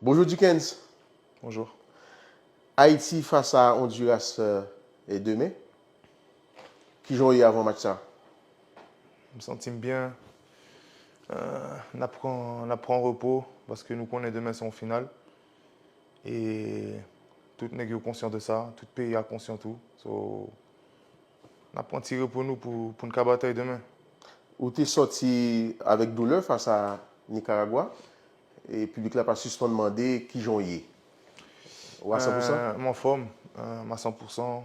Bonjour Dickens. Bonjour. Haïti face à Honduras et demain. Qui joue hier avant match ça? Je me sens bien. On apprend repos parce que nous connaissons demain c'est en finale. Et tout le monde est conscient de ça. Tout le pays est conscient de tout. So, on apprend tirer pour nous pour une bataille demain. Où tu es sorti avec douleur face à Nicaragua et le public n'a pas suspend demandé qui joue hier. Ou à 100%? En forme, à 100%.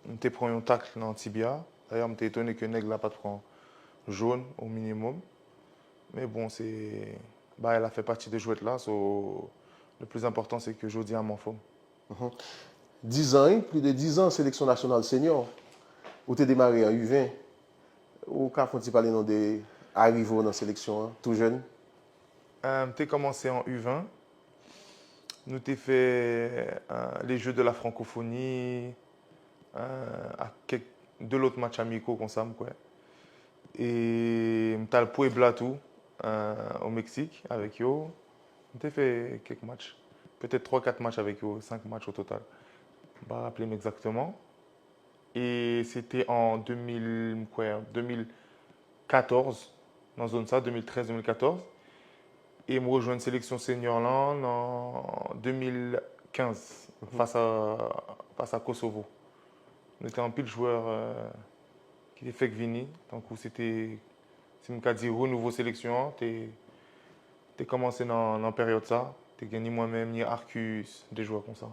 Je pris un tacle dans le tibia. D'ailleurs, je suis étonné que Nègre n'a pas pris jaune au minimum. Mais bon, elle a fait partie des jouets là. So, le plus important, c'est que je dis à mon forme. 10 ans, plus de 10 ans en sélection nationale senior. Où tu es démarré en U20. Ou quand tu parler de arriver dans la sélection, tout jeune? J'ai commencé en U20. Nous avons fait les Jeux de la francophonie, deux autres matchs amicaux comme ça. Quoi. Et nous avons le Puebla tout, au Mexique avec eux. Nous avons fait quelques matchs. Peut-être 3-4 matchs avec eux, 5 matchs au total. Je ne me rappelle exactement. Et c'était en 2014, dans zone ça, 2013-2014. Et moi, rejoins une sélection senior là en 2015 face à Kosovo. On était en pile joueur qui était fait Vini. Donc, c'était, c'est me dit renouveau sélection. Tu commencé dans la période ça. Tu gagné moi-même, ni Arcus, des joueurs comme ça.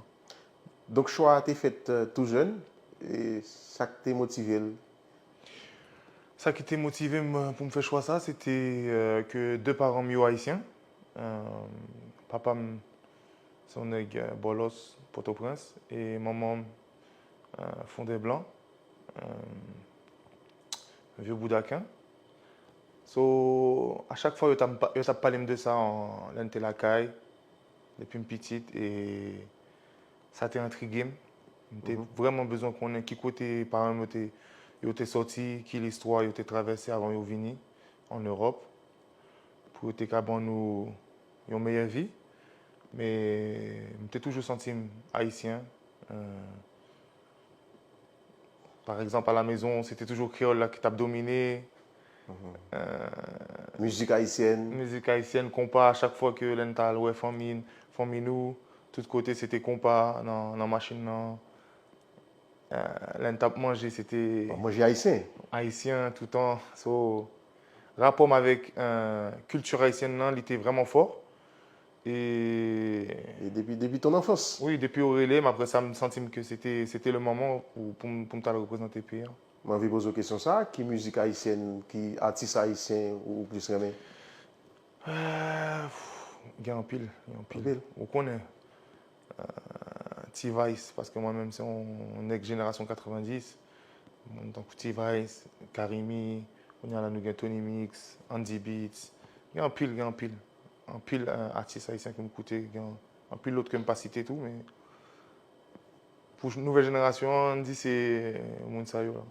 Donc, choix a été fait tout jeune et ça t'a motivé. Ça qui était motivé pour me faire choix ça, c'était que deux parents mieux haïtiens. Papa, son Bolos, Port-au-Prince, et maman, Fondé Blanc, vieux Boudaquin. So, à chaque fois, je t'ai parlé de ça en l'intelacaille, depuis une petite, et ça t'a intrigué. J'ai vraiment besoin qu'on ait qui côté par exemple, il sorti, qui l'histoire, il traversé avant de venir en Europe, pour que nous une meilleure vie. Mais j'ai toujours senti haïtien. Par exemple, à la maison, c'était toujours créole là, qui t'a dominé. Musique haïtienne. Musique haïtienne, compas, à chaque fois que l'ental, ouais, famille nous, tout côté, c'était compas dans la machine. L'entap manger, c'était Bon, moi, j'ai haïtien. haïtien tout le temps. So, rapport avec culture haïtienne, il était vraiment fort. Et Et depuis ton enfance. oui, depuis Aurélie, mais après ça, me sentis que c'était le moment pour me représenter le pays. Moi, je vais poser une question ça. Qui musique haïtienne, qui artiste haïtien ou plus jamais? Il y a un pile, il y a un En pile. ville. On connaît T-Vice, parce que moi-même, on est génération 90. Donc T-Vice, Karimi, on a là, nous Tony Mix, Andy Beats. Il y a un pile, il y a un pile. Un pile artiste haïtien qui me coûtait, il y a un pile l'autre que je ne pas citer tout, mais pour une nouvelle génération, on dit c'est Mounsayo.